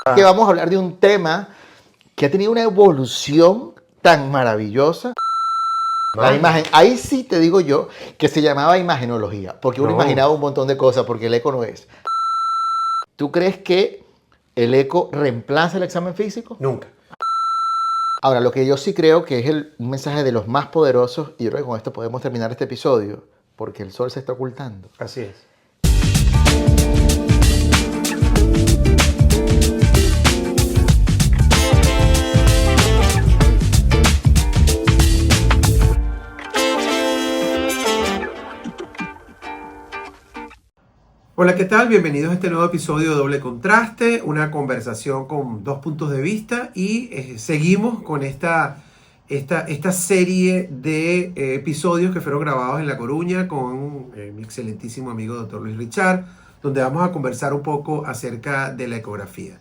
Que vamos a hablar de un tema que ha tenido una evolución tan maravillosa. La imagen, ahí sí te digo yo que se llamaba imagenología, porque uno imaginaba un montón de cosas, porque el eco no es. ¿Tú crees que el eco reemplaza el examen físico? Nunca. Ahora, lo que yo sí creo que es un mensaje de los más poderosos, y yo creo que con esto podemos terminar este episodio, porque el sol se está ocultando. Así es. Hola, ¿qué tal? Bienvenidos a este nuevo episodio de Doble Contraste, una conversación con dos puntos de vista y seguimos con esta serie de episodios que fueron grabados en La Coruña con mi excelentísimo amigo Dr. Luis Richard, donde vamos a conversar un poco acerca de la ecografía.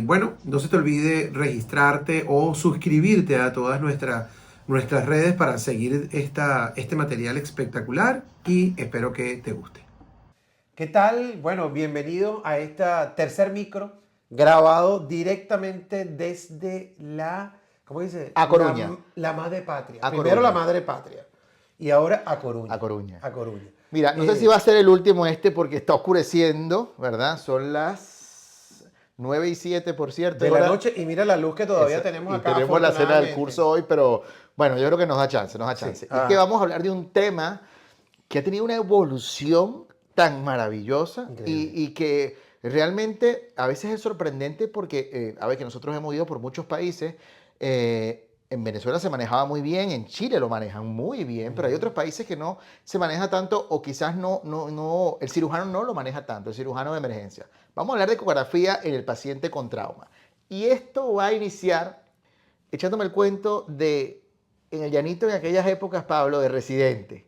Bueno, no se te olvide registrarte o suscribirte a todas nuestras redes para seguir este material espectacular y espero que te guste. ¿Qué tal? Bueno, bienvenido a esta tercer micro grabado directamente desde ¿cómo dice? A Coruña. La madre patria. A Primero Coruña. la madre patria y ahora a Coruña. A Coruña. A Coruña. Mira, no sé si va a ser el último porque está oscureciendo, ¿verdad? Son las 9:07, por cierto. De la noche y mira la luz que todavía tenemos y acá. tenemos la cena del curso hoy, pero bueno, yo creo que nos da chance, Sí. Es que vamos a hablar de un tema que ha tenido una evolución tan maravillosa y que realmente a veces es sorprendente porque, a ver, que nosotros hemos ido por muchos países. En Venezuela se manejaba muy bien, en Chile lo manejan muy bien, pero hay otros países que no se maneja tanto o quizás no, el cirujano no lo maneja tanto, el cirujano de emergencia. Vamos a hablar de ecografía en el paciente con trauma. Y esto va a iniciar echándome el cuento de, en el llanito en aquellas épocas, Pablo, de residente.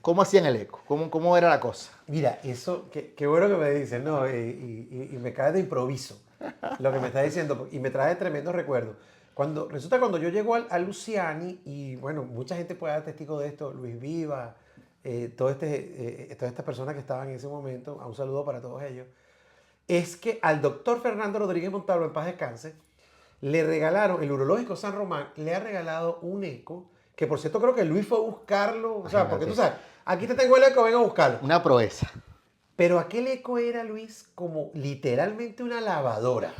¿Cómo hacían el eco? ¿Cómo era la cosa? Mira, eso, qué bueno que me dices, ¿no? Y me cae de improviso lo que me estás diciendo y me trae tremendos recuerdos. Resulta cuando yo llego al Luciani, y bueno, mucha gente puede dar testigo de esto, Luis Viva, todas estas personas que estaban en ese momento, un saludo para todos ellos, es que al doctor Fernando Rodríguez Montalvo, en paz descanse, le regalaron, el urológico San Román le ha regalado un eco, que por cierto creo que Luis fue a buscarlo, o sea, porque tú sabes, aquí te tengo el eco, ven a buscarlo. Una proeza. Pero aquel eco era, Luis, como literalmente una lavadora.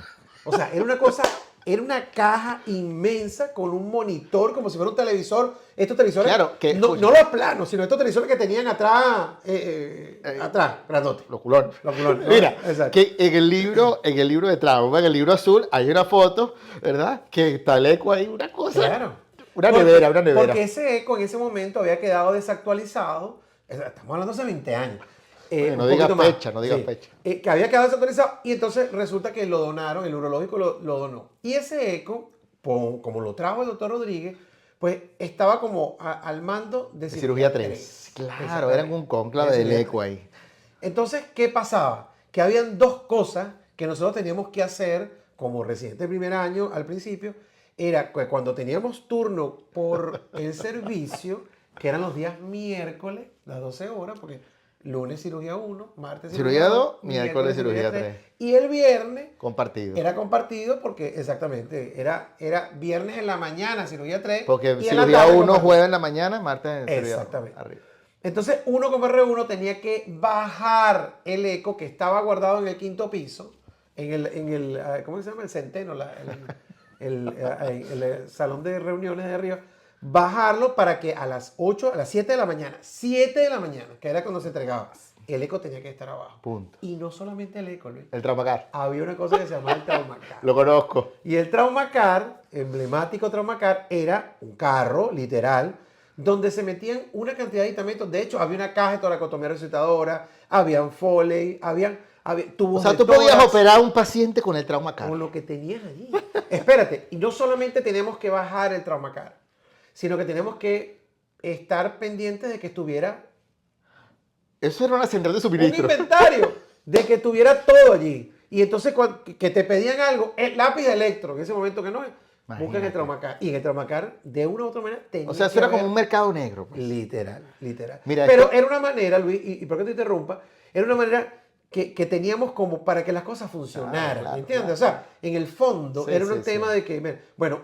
O sea, era una cosa, era una caja inmensa con un monitor, como si fuera un televisor. Estos televisores, claro, que, no los planos, sino estos televisores que tenían atrás, grandote. Los culones. Los culones. Mira, exacto. que en el libro de trauma, en el libro azul, hay una foto, ¿verdad? Que está el eco ahí, una cosa. Claro. Una nevera. Porque ese eco en ese momento había quedado desactualizado. Estamos hablando hace 20 años. No digas fecha. Que había quedado desactualizado y entonces resulta que lo donaron, el urológico lo donó. Y ese eco, como lo trajo el doctor Rodríguez, pues estaba como al mando de cirugía 3. Claro, eran un cónclave del eco ahí. Entonces, ¿qué pasaba? Que habían dos cosas que nosotros teníamos que hacer como residente de primer año al principio. Era que cuando teníamos turno por el servicio, que eran los días miércoles, las 12 horas, porque lunes cirugía 1, martes cirugía 2, miércoles cirugía 3. Y el viernes compartido. Era compartido porque exactamente era viernes en la mañana cirugía 3. Porque cirugía 1 jueves en la mañana, martes en cirugía 2. Exactamente. Arriba. Entonces uno como R1 tenía que bajar el eco que estaba guardado en el quinto piso, en el ¿cómo se llama? El centeno, el salón de reuniones de arriba. Bajarlo para que a las 7 de la mañana, que era cuando se entregaba, el eco tenía que estar abajo. Punto. Y no solamente el eco, Luis. El Traumacar. Había una cosa que se llamaba el Traumacar. Lo conozco. Y el Traumacar, emblemático Traumacar, era un carro, literal, donde se metían una cantidad de aditamentos. De hecho, había una caja de toracotomía resucitadora, habían Foley, había tubos. O sea, tú podías operar a un paciente con el Traumacar. Con lo que tenías allí. Espérate, y no solamente tenemos que bajar el Traumacar, sino que tenemos que estar pendientes de que estuviera... Eso era una central de suministro. Un inventario de que tuviera todo allí. Y entonces que te pedían algo, el lápiz electro, en ese momento que no es, buscan el Traumacar. Y en el Traumacar, de una u otra manera, tenía o sea, eso era como un mercado negro. Pues. Literal. Mira, pero era una manera, Luis, y por qué te interrumpa, era una manera que teníamos como para que las cosas funcionaran, Claro, ¿me entiendes? claro. O sea, en el fondo Sí, era sí, un tema sí. de que, bueno,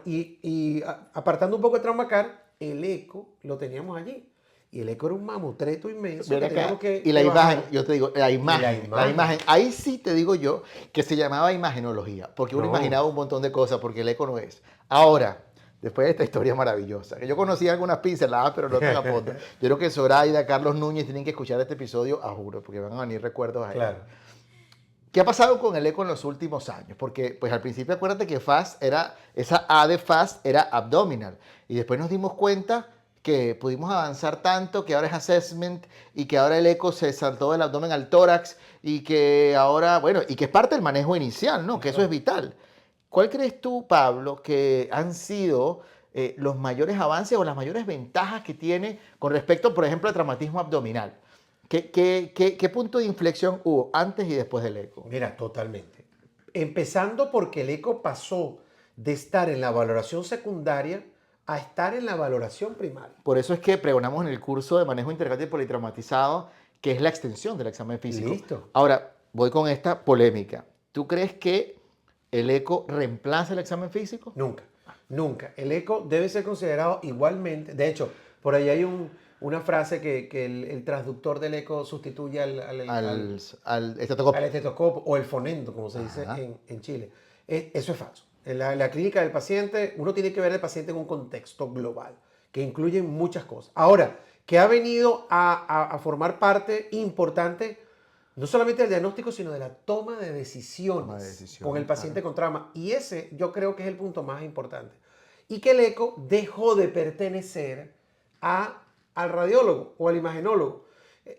apartando un poco de Traumacar, el eco lo teníamos allí. Y el eco era un mamutreto inmenso Ven que acá, teníamos y la que imagen, bajar. yo te digo, Y la la imagen. imagen, ahí sí te digo yo que se llamaba imagenología, porque uno No, imaginaba un montón de cosas, porque el eco no es. Ahora, después de esta historia maravillosa, que yo conocía algunas pinceladas, pero no tan a fondo, yo creo que Zoraida, Carlos Núñez tienen que escuchar este episodio, a juro, porque van a venir recuerdos a ellos. claro. ¿Qué ha pasado con el eco en los últimos años? Porque pues al principio acuérdate que FAST era, esa A de FAST era abdominal. Y después nos dimos cuenta que pudimos avanzar tanto que ahora es assessment y que ahora el eco se saltó del abdomen al tórax y que ahora, bueno, y que es parte del manejo inicial, ¿no? Que eso es vital. ¿Cuál crees tú, Pablo, que han sido los mayores avances o las mayores ventajas que tiene con respecto, por ejemplo, al traumatismo abdominal? ¿Qué punto de inflexión hubo antes y después del eco? Mira, totalmente. Empezando porque el eco pasó de estar en la valoración secundaria a estar en la valoración primaria. Por eso es que pregonamos en el curso de manejo integral y politraumatizado, que es la extensión del examen físico. Listo. Ahora, voy con esta polémica. ¿Tú crees que el eco reemplaza el examen físico? Nunca, nunca. El eco debe ser considerado igualmente. De hecho, por ahí hay una frase que el transductor del eco sustituye Al estetoscopio. al estetoscopio o el fonendo, como se dice Ajá. en Chile. Eso es falso. En la clínica del paciente, uno tiene que ver al paciente en un contexto global, que incluye muchas cosas. Ahora, que ha venido a formar parte importante, no solamente del diagnóstico, sino de la toma de decisiones, Toma de decisiones, con el paciente claro. con trauma. Y ese yo creo que es el punto más importante. Y que el eco dejó de pertenecer al radiólogo o al imagenólogo.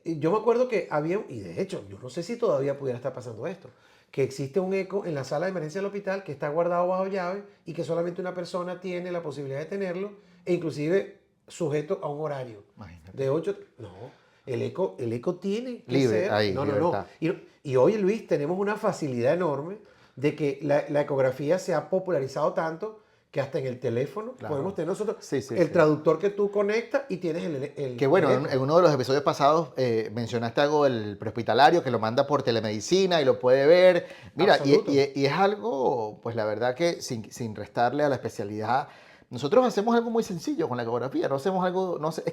Yo me acuerdo que había, y de hecho, yo no sé si todavía pudiera estar pasando esto, que existe un eco en la sala de emergencia del hospital que está guardado bajo llave y que solamente una persona tiene la posibilidad de tenerlo e inclusive sujeto a un horario. Imagínate. De 8, no, el eco tiene que Libre, ser, ahí, no. libertad. Y hoy, Luis, tenemos una facilidad enorme de que la ecografía se ha popularizado tanto que hasta en el teléfono Claro. podemos tener nosotros Sí, sí, el sí. traductor que tú conectas y tienes el Que bueno, el eco. en uno de los episodios pasados mencionaste algo del prehospitalario que lo manda por telemedicina y lo puede ver. Mira, Absoluto. y es algo, pues la verdad que sin restarle a la especialidad, nosotros hacemos algo muy sencillo con la ecografía, no hacemos algo, no sé,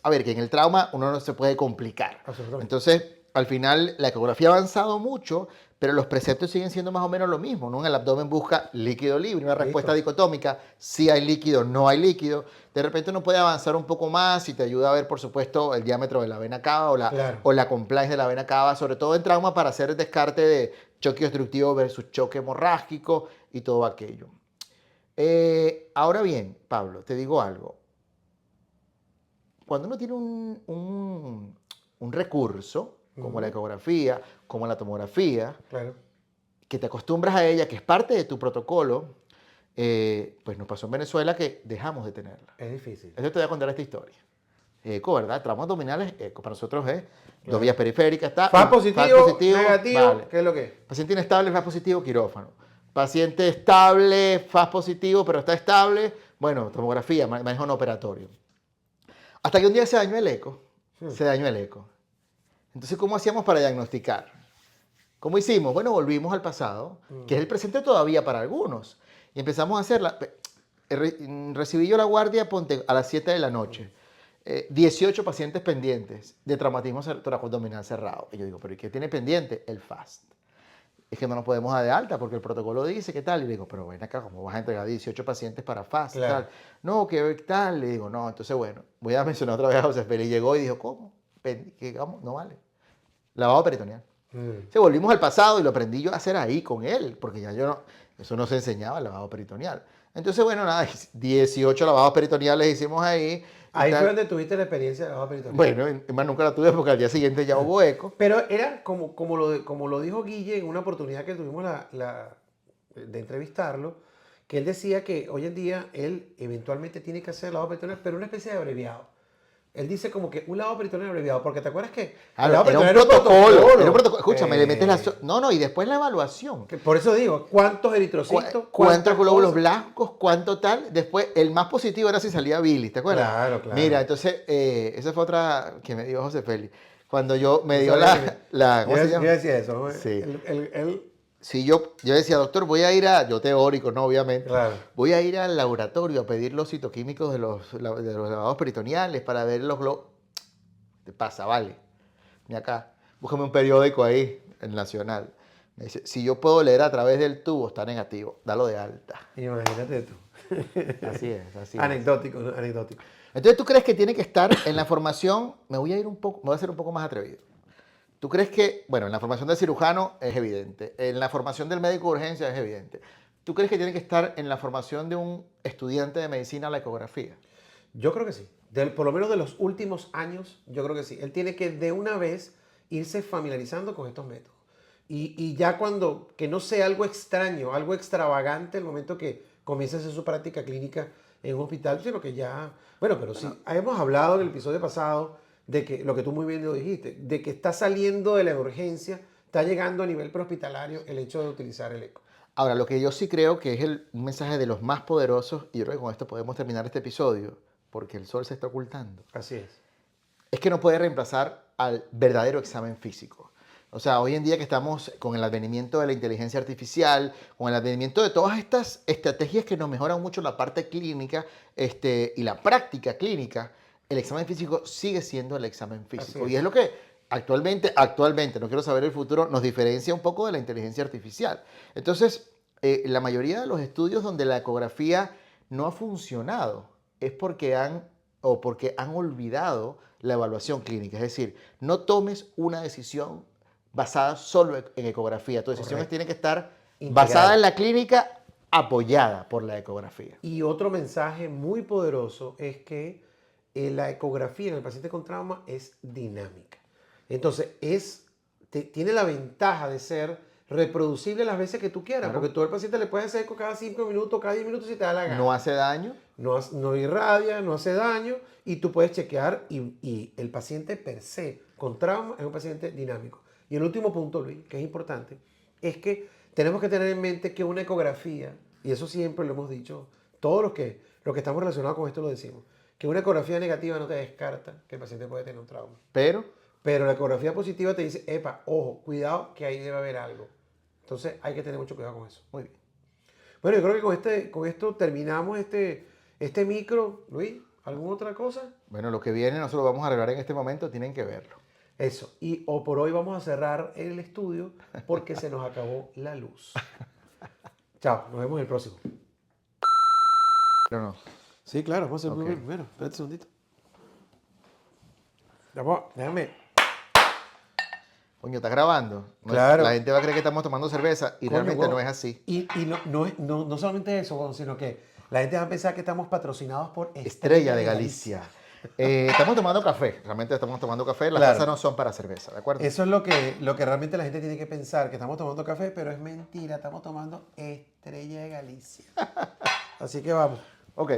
a ver, que en el trauma uno no se puede complicar. Absolutamente. Entonces, al final, la ecografía ha avanzado mucho, pero los preceptos siguen siendo más o menos lo mismo, ¿no? En el abdomen busca líquido libre, una respuesta Listo. dicotómica, si hay líquido, no hay líquido. De repente uno puede avanzar un poco más y te ayuda a ver, por supuesto, el diámetro de la vena cava Claro. o la compliance de la vena cava, sobre todo en trauma para hacer el descarte de choque obstructivo versus choque hemorrágico y todo aquello. Ahora bien, Pablo, te digo algo. Cuando uno tiene un recurso, como la ecografía, como la tomografía, Claro. que te acostumbras a ella, que es parte de tu protocolo, pues nos pasó en Venezuela que dejamos de tenerla. Es difícil. Eso te voy a contar esta historia. Eco, ¿verdad? Traumas abdominales, eco. Para nosotros es dos Claro. vías periféricas, está. FAS positivo, negativo, vale. ¿qué es lo que es? Paciente inestable, FAS positivo, quirófano. Paciente estable, FAS positivo, pero está estable, bueno, tomografía, manejo no operatorio. Hasta que un día se dañó el eco. Se dañó el eco. Entonces, ¿cómo hacíamos para diagnosticar? ¿Cómo hicimos? Bueno, volvimos al pasado, que es el presente todavía para algunos. Y empezamos a hacerla. Recibí yo la guardia, ponte, a las 7 de la noche. 18 pacientes pendientes de traumatismo toracoabdominal cerrado. Y yo digo, ¿pero y qué tiene pendiente? El FAST. Es que no nos podemos dar de alta porque el protocolo dice que tal. Y le digo, pero ven acá, ¿cómo vas a entregar 18 pacientes para FAST? Claro. Tal? No, que tal. Le digo, no, entonces bueno, voy a mencionar otra vez a José Félix. Llegó y dijo, ¿cómo? Vamos, no vale. Lavado peritoneal. Se volvimos al pasado y lo aprendí yo a hacer ahí con él, porque ya yo no, eso no se enseñaba, el lavado peritoneal. Entonces, bueno, nada, 18 lavados peritoneales hicimos ahí. Ahí fue donde tuviste la experiencia de lavado peritoneal. Bueno, más nunca la tuve porque al día siguiente ya hubo eco. Pero era como lo dijo Guille en una oportunidad que tuvimos de entrevistarlo, que él decía que hoy en día él eventualmente tiene que hacer lavado peritoneal, pero una especie de abreviado. Él dice como que un lavado peritoneal abreviado, porque ¿te acuerdas que el lavado Era un peritoneal protocolo. Era un protocolo. Escúchame, le metes la... Eh, No, y después la evaluación. Por eso digo, ¿cuántos eritrocitos? ¿Cuántos glóbulos cosas? blancos? ¿Cuánto tal? Después, el más positivo era si salía bilis, ¿te acuerdas? Claro, claro. Mira, entonces, esa fue otra que me dijo José Félix. Cuando yo me dio Yo ¿cómo se llama? decía eso, ¿no? Sí. El- Si yo decía, doctor, voy a ir yo teórico, no, obviamente, Claro. voy a ir al laboratorio a pedir los citoquímicos de los lavados peritoneales para ver los globos. ¿Te pasa? Vale. Ni acá. Búscame un periódico ahí, el Nacional. Me dice, si yo puedo leer a través del tubo, está negativo, dalo de alta. Imagínate tú. Así es, así es. Anecdótico, ¿no? Anecdótico. Entonces, ¿tú crees que tiene que estar en la formación? Me voy a ser un poco más atrevido. ¿Tú crees que, bueno, en la formación del cirujano es evidente, en la formación del médico de urgencia es evidente? ¿Tú crees que tiene que estar en la formación de un estudiante de medicina la ecografía? Yo creo que sí. Por lo menos de los últimos años, yo creo que sí. Él tiene que de una vez irse familiarizando con estos métodos. Y ya que no sea algo extraño, algo extravagante el momento que comience a hacer su práctica clínica en un hospital, sino que ya... Bueno, pero sí, hemos hablado en el episodio pasado de que, lo que tú muy bien lo dijiste, de que está saliendo de la urgencia, está llegando a nivel prehospitalario el hecho de utilizar el eco. Ahora, lo que yo sí creo que es un mensaje de los más poderosos, y yo creo que con esto podemos terminar este episodio, porque el sol se está ocultando, Así es que no puede reemplazar al verdadero examen físico. O sea, hoy en día que estamos con el advenimiento de la inteligencia artificial, con el advenimiento de todas estas estrategias que nos mejoran mucho la parte clínica y la práctica clínica, el examen físico sigue siendo el examen físico. es. Y es lo que actualmente, no quiero saber el futuro, nos diferencia un poco de la inteligencia artificial. Entonces, la mayoría de los estudios donde la ecografía no ha funcionado es porque han olvidado la evaluación clínica. Es decir, no tomes una decisión basada solo en ecografía. Tu decisión Correcto. tiene que estar Integral. basada en la clínica, apoyada por la ecografía. Y otro mensaje muy poderoso es que la ecografía en el paciente con trauma es dinámica. Entonces, tiene la ventaja de ser reproducible las veces que tú quieras, Claro. porque tú al paciente le puedes hacer eco cada 5 minutos, cada 10 minutos si te da la gana. No hace daño. No irradia, no hace daño y tú puedes chequear y el paciente per se con trauma es un paciente dinámico. Y el último punto, Luis, que es importante, es que tenemos que tener en mente que una ecografía, y eso siempre lo hemos dicho, todos los que estamos relacionados con esto lo decimos, que una ecografía negativa no te descarta que el paciente puede tener un trauma. Pero Pero la ecografía positiva te dice, epa, ojo, cuidado que ahí debe haber algo. Entonces hay que tener mucho cuidado con eso. muy bien. Bueno, yo creo que con esto terminamos este micro. Luis, ¿alguna otra cosa? Bueno, lo que viene nosotros vamos a arreglar en este momento, tienen que verlo. Eso. O por hoy vamos a cerrar el estudio porque se nos acabó la luz. Chao, nos vemos en el próximo. Pero no. Sí, claro, vamos a hacer Ok. primero. Espérate un segundito. Déjame. Coño, ¿estás grabando? Claro. La gente va a creer que estamos tomando cerveza y Coño, realmente huevo. no es así. Y no solamente eso, huevón, sino que la gente va a pensar que estamos patrocinados por Estrella de Galicia. Estamos tomando café, realmente estamos tomando café, las Claro. tazas no son para cerveza, ¿de acuerdo? Eso es lo que realmente la gente tiene que pensar, que estamos tomando café, pero es mentira, estamos tomando Estrella de Galicia. Así que vamos. Ok,